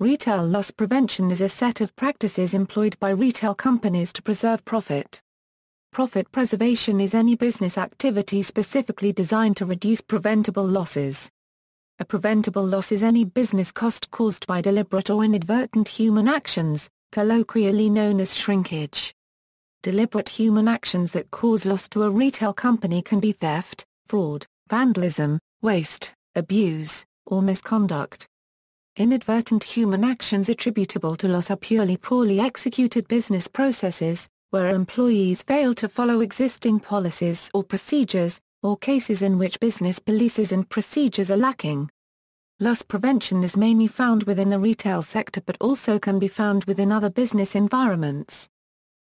Retail loss prevention is a set of practices employed by retail companies to preserve profit. Profit preservation is any business activity specifically designed to reduce preventable losses. A preventable loss is any business cost caused by deliberate or inadvertent human actions, colloquially known as shrinkage. Deliberate human actions that cause loss to a retail company can be theft, fraud, vandalism, waste, abuse, or misconduct. Inadvertent human actions attributable to loss are purely poorly executed business processes, where employees fail to follow existing policies or procedures, or cases in which business policies and procedures are lacking. Loss prevention is mainly found within the retail sector but also can be found within other business environments.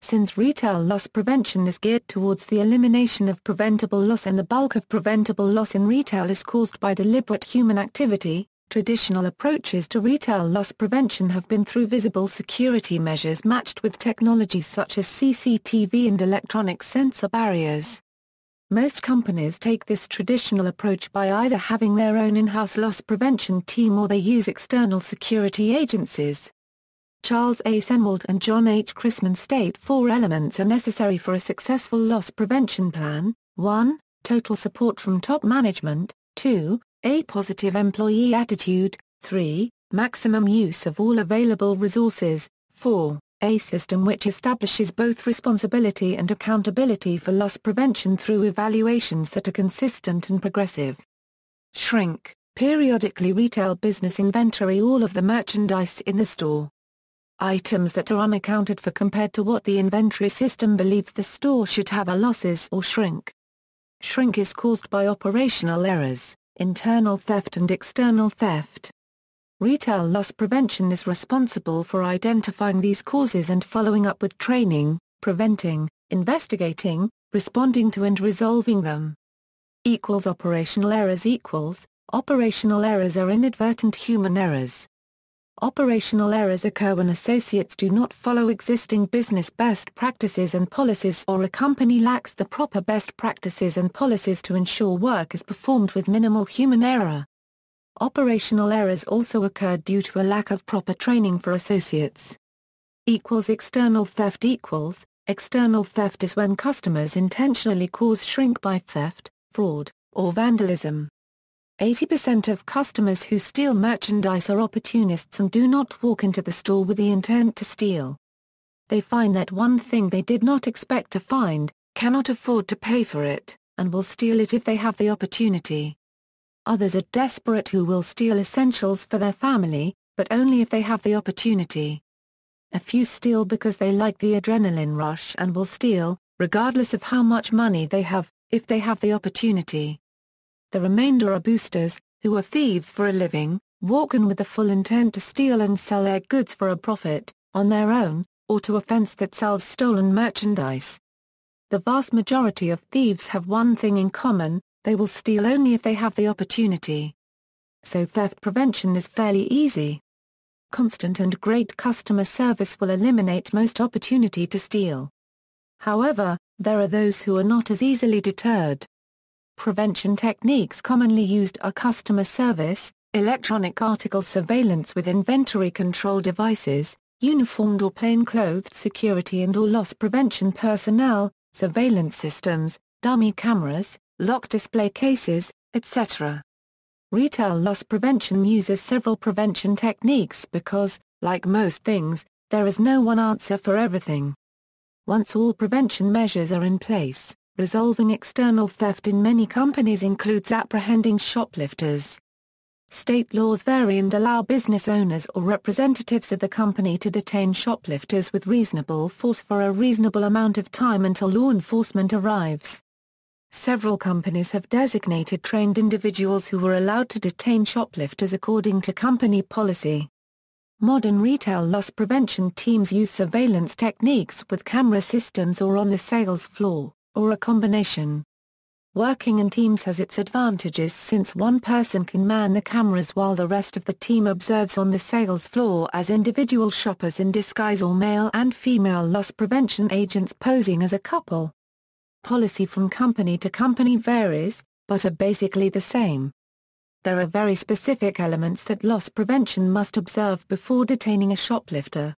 Since retail loss prevention is geared towards the elimination of preventable loss and the bulk of preventable loss in retail is caused by deliberate human activity, traditional approaches to retail loss prevention have been through visible security measures matched with technologies such as CCTV and electronic sensor barriers. Most companies take this traditional approach by either having their own in-house loss prevention team or they use external security agencies. Charles A. Sennewald and John H. Christman state 4 elements are necessary for a successful loss prevention plan: 1. Total support from top management, 2. A positive employee attitude, 3. Maximum use of all available resources, 4. A system which establishes both responsibility and accountability for loss prevention through evaluations that are consistent and progressive. Shrink, periodically retail business inventory all of the merchandise in the store. Items that are unaccounted for compared to what the inventory system believes the store should have are losses or shrink. Shrink is caused by operational errors, internal theft and external theft. Retail loss prevention is responsible for identifying these causes and following up with training, preventing, investigating, responding to and resolving them. Operational errors operational errors are inadvertent human errors. Operational errors occur when associates do not follow existing business best practices and policies or a company lacks the proper best practices and policies to ensure work is performed with minimal human error. Operational errors also occur due to a lack of proper training for associates. External theft external theft is when customers intentionally cause shrink by theft, fraud, or vandalism. 80% of customers who steal merchandise are opportunists and do not walk into the store with the intent to steal. They find that one thing they did not expect to find, cannot afford to pay for it, and will steal it if they have the opportunity. Others are desperate who will steal essentials for their family, but only if they have the opportunity. A few steal because they like the adrenaline rush and will steal, regardless of how much money they have, if they have the opportunity. The remainder are boosters, who are thieves for a living, walk in with the full intent to steal and sell their goods for a profit, on their own, or to a fence that sells stolen merchandise. The vast majority of thieves have one thing in common: they will steal only if they have the opportunity. So theft prevention is fairly easy. Constant and great customer service will eliminate most opportunity to steal. However, there are those who are not as easily deterred. Prevention techniques commonly used are customer service, electronic article surveillance with inventory control devices, uniformed or plainclothed security and/or loss prevention personnel, surveillance systems, dummy cameras, lock display cases, etc. Retail loss prevention uses several prevention techniques because, like most things, there is no one answer for everything. Once all prevention measures are in place, resolving external theft in many companies includes apprehending shoplifters. State laws vary and allow business owners or representatives of the company to detain shoplifters with reasonable force for a reasonable amount of time until law enforcement arrives. Several companies have designated trained individuals who were allowed to detain shoplifters according to company policy. Modern retail loss prevention teams use surveillance techniques with camera systems or on the sales floor, or a combination. Working in teams has its advantages since one person can man the cameras while the rest of the team observes on the sales floor as individual shoppers in disguise or male and female loss prevention agents posing as a couple. Policy from company to company varies, but are basically the same. There are very specific elements that loss prevention must observe before detaining a shoplifter.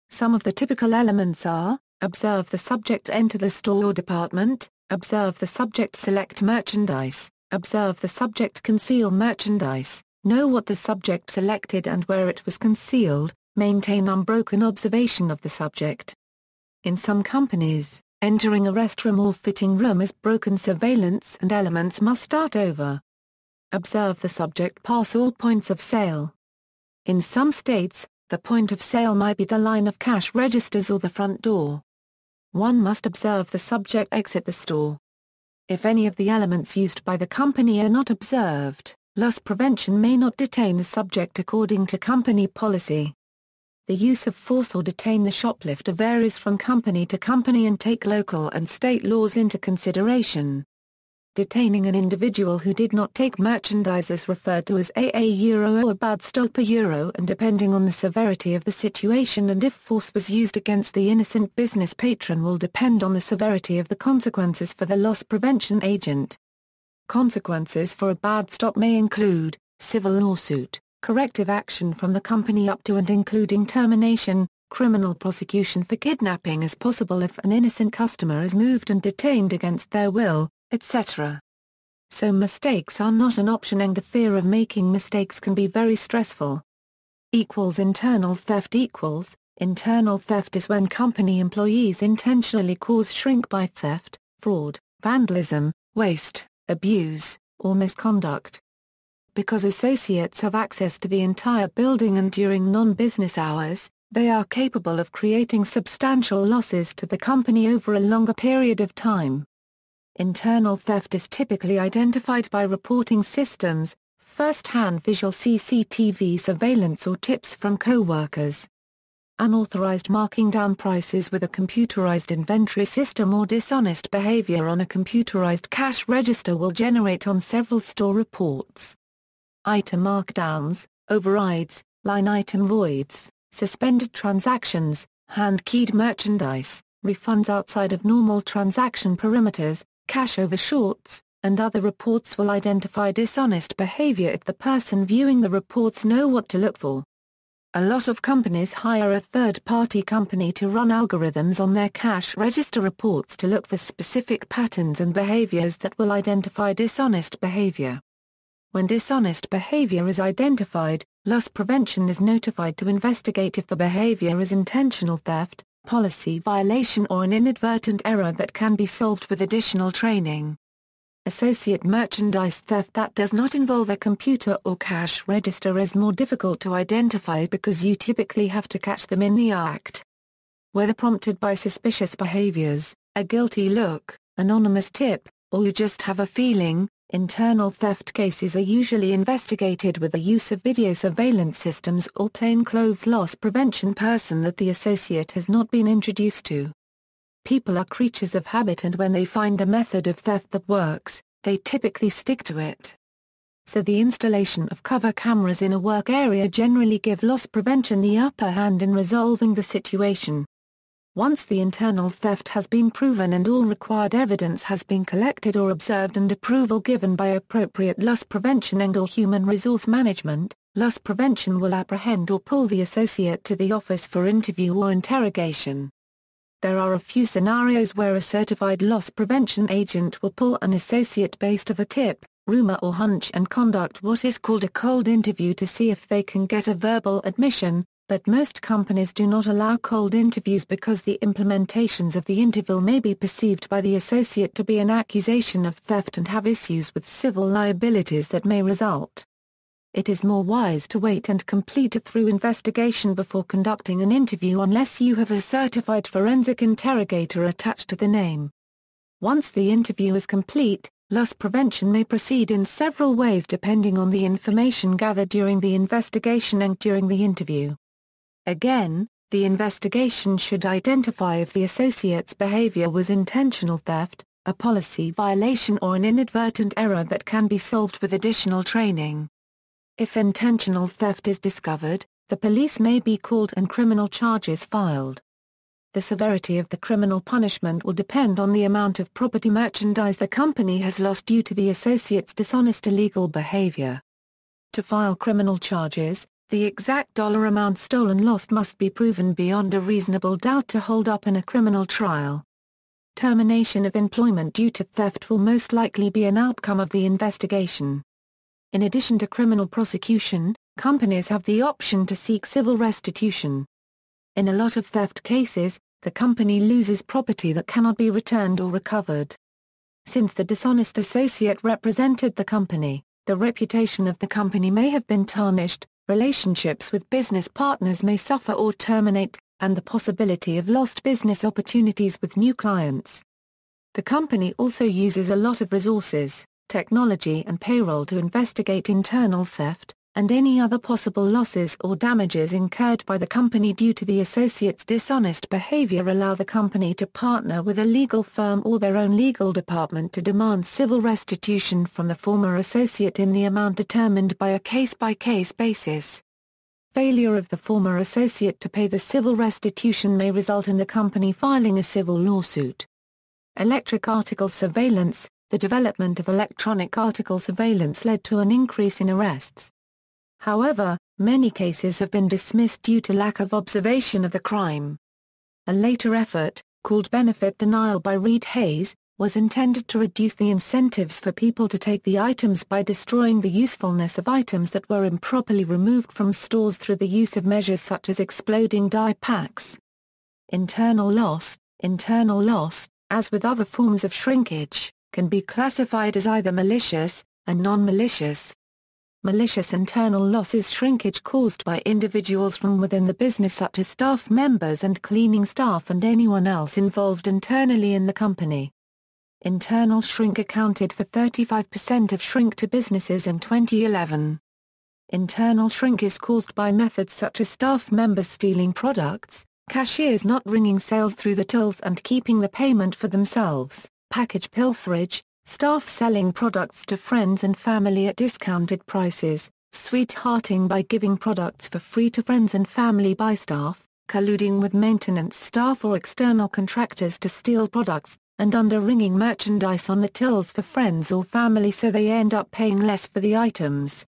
Some of the typical elements are: observe the subject enter the store or department, observe the subject select merchandise, observe the subject conceal merchandise, know what the subject selected and where it was concealed, maintain unbroken observation of the subject. In some companies, entering a restroom or fitting room is broken surveillance and elements must start over. Observe the subject pass all points of sale. In some states, the point of sale might be the line of cash registers or the front door. One must observe the subject exit the store. If any of the elements used by the company are not observed, loss prevention may not detain the subject according to company policy. The use of force or detain the shoplifter varies from company to company and take local and state laws into consideration. Detaining an individual who did not take merchandise is referred to as a or a bad stopper and depending on the severity of the situation and if force was used against the innocent business patron will depend on the severity of the consequences for the loss prevention agent. Consequences for a bad stop may include civil lawsuit, corrective action from the company up to and including termination, criminal prosecution for kidnapping is possible if an innocent customer is moved and detained against their will, etc. So mistakes are not an option and the fear of making mistakes can be very stressful. Internal theft Internal theft is when company employees intentionally cause shrink by theft, fraud, vandalism, waste, abuse, or misconduct. Because associates have access to the entire building and during non-business hours, they are capable of creating substantial losses to the company over a longer period of time. Internal theft is typically identified by reporting systems, first-hand visual CCTV surveillance or tips from co-workers. Unauthorized marking down prices with a computerized inventory system or dishonest behavior on a computerized cash register will generate on several store reports. Item markdowns, overrides, line item voids, suspended transactions, hand-keyed merchandise, refunds outside of normal transaction perimeters, cash overshorts, and other reports will identify dishonest behavior if the person viewing the reports know what to look for. A lot of companies hire a third-party company to run algorithms on their cash register reports to look for specific patterns and behaviors that will identify dishonest behavior. When dishonest behavior is identified, loss prevention is notified to investigate if the behavior is intentional theft, policy violation or an inadvertent error that can be solved with additional training. Associate merchandise theft that does not involve a computer or cash register is more difficult to identify because you typically have to catch them in the act. Whether prompted by suspicious behaviors, a guilty look, anonymous tip, or you just have a feeling, internal theft cases are usually investigated with the use of video surveillance systems or plainclothes loss prevention person that the associate has not been introduced to. People are creatures of habit and when they find a method of theft that works, they typically stick to it. So the installation of cover cameras in a work area generally give loss prevention the upper hand in resolving the situation. Once the internal theft has been proven and all required evidence has been collected or observed and approval given by appropriate loss prevention and/or human resource management, loss prevention will apprehend or pull the associate to the office for interview or interrogation. There are a few scenarios where a certified loss prevention agent will pull an associate based on a tip, rumor or hunch and conduct what is called a cold interview to see if they can get a verbal admission, but most companies do not allow cold interviews because the implementations of the interview may be perceived by the associate to be an accusation of theft and have issues with civil liabilities that may result. It is more wise to wait and complete a thorough investigation before conducting an interview unless you have a certified forensic interrogator attached to the name. Once the interview is complete, loss prevention may proceed in several ways depending on the information gathered during the investigation and during the interview. Again, the investigation should identify if the associate's behavior was intentional theft, a policy violation or an inadvertent error that can be solved with additional training. If intentional theft is discovered, the police may be called and criminal charges filed. The severity of the criminal punishment will depend on the amount of property merchandise the company has lost due to the associate's dishonest illegal behavior. To file criminal charges, the exact dollar amount stolen lost must be proven beyond a reasonable doubt to hold up in a criminal trial. Termination of employment due to theft will most likely be an outcome of the investigation. In addition to criminal prosecution, companies have the option to seek civil restitution. In a lot of theft cases, the company loses property that cannot be returned or recovered. Since the dishonest associate represented the company, the reputation of the company may have been tarnished, relationships with business partners may suffer or terminate, and the possibility of lost business opportunities with new clients. The company also uses a lot of resources, technology and payroll to investigate internal theft, and any other possible losses or damages incurred by the company due to the associate's dishonest behavior allow the company to partner with a legal firm or their own legal department to demand civil restitution from the former associate in the amount determined by a case-by-case basis. Failure of the former associate to pay the civil restitution may result in the company filing a civil lawsuit. Electronic article surveillance. The development of electronic article surveillance led to an increase in arrests. However, many cases have been dismissed due to lack of observation of the crime. A later effort, called benefit denial by Reed Hayes, was intended to reduce the incentives for people to take the items by destroying the usefulness of items that were improperly removed from stores through the use of measures such as exploding die packs. Internal loss, as with other forms of shrinkage, can be classified as either malicious and non-malicious. Malicious internal loss is shrinkage caused by individuals from within the business such as staff members and cleaning staff and anyone else involved internally in the company. Internal shrink accounted for 35% of shrink to businesses in 2011. Internal shrink is caused by methods such as staff members stealing products, cashiers not ringing sales through the tills and keeping the payment for themselves, package pilferage, staff selling products to friends and family at discounted prices, sweethearting by giving products for free to friends and family by staff, colluding with maintenance staff or external contractors to steal products, and under-ringing merchandise on the tills for friends or family so they end up paying less for the items.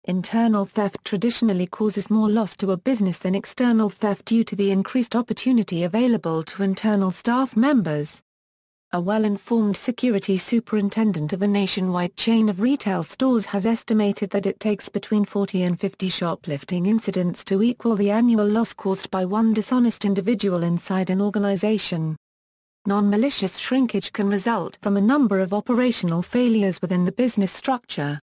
Internal theft traditionally causes more loss to a business than external theft due to the increased opportunity available to internal staff members. A well-informed security superintendent of a nationwide chain of retail stores has estimated that it takes between 40 and 50 shoplifting incidents to equal the annual loss caused by one dishonest individual inside an organization. Non-malicious shrinkage can result from a number of operational failures within the business structure.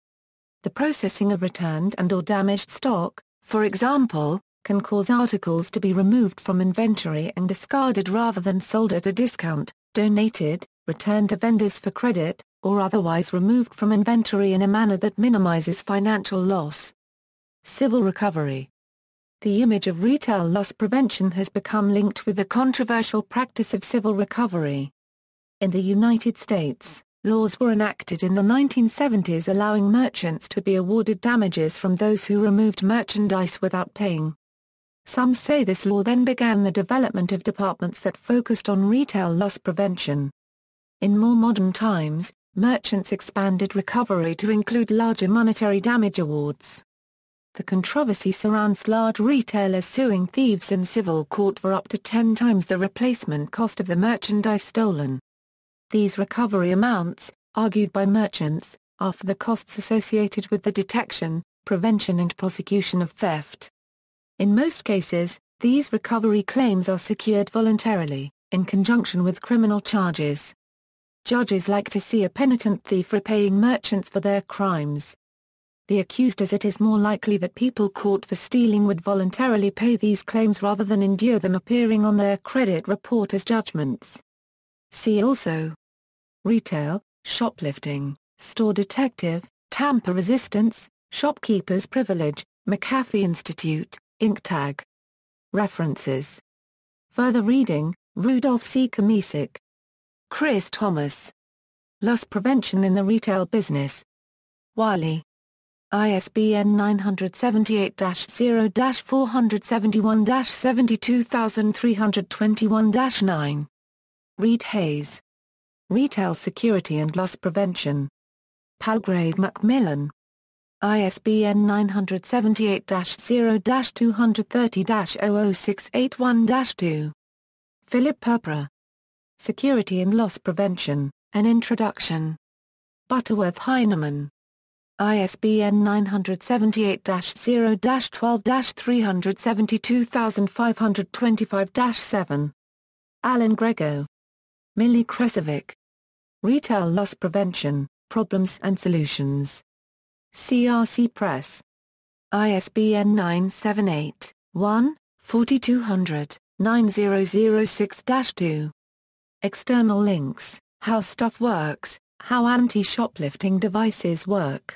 The processing of returned and/or damaged stock, for example, can cause articles to be removed from inventory and discarded rather than sold at a discount, donated, returned to vendors for credit, or otherwise removed from inventory in a manner that minimizes financial loss. Civil recovery. The image of retail loss prevention has become linked with the controversial practice of civil recovery. In the United States, laws were enacted in the 1970s allowing merchants to be awarded damages from those who removed merchandise without paying. Some say this law then began the development of departments that focused on retail loss prevention. In more modern times, merchants expanded recovery to include larger monetary damage awards. The controversy surrounds large retailers suing thieves in civil court for up to 10 times the replacement cost of the merchandise stolen. These recovery amounts, argued by merchants, are for the costs associated with the detection, prevention and prosecution of theft. In most cases, these recovery claims are secured voluntarily, in conjunction with criminal charges. Judges like to see a penitent thief repaying merchants for their crimes. The accused, as it is more likely that people caught for stealing would voluntarily pay these claims rather than endure them appearing on their credit report as judgments. See also: retail, shoplifting, store detective, tamper resistance, shopkeeper's privilege, McAfee Institute, Inc. Tag. References. Further reading: Rudolph C. Kamisic. Chris Thomas. Loss Prevention in the Retail Business. Wiley. ISBN 978-0-471-72321-9. Reed Hayes. Retail Security and Loss Prevention. Palgrave Macmillan. ISBN 978-0-230-00681-2. Philip Purpura. Security and Loss Prevention, An Introduction. Butterworth Heinemann. ISBN 978-0-12-372,525-7. Alan Grego. Millie Kresovic. Retail Loss Prevention, Problems and Solutions. CRC Press. ISBN 978-1-4200-9006-2. External links: How Stuff Works, How Anti-Shoplifting Devices Work.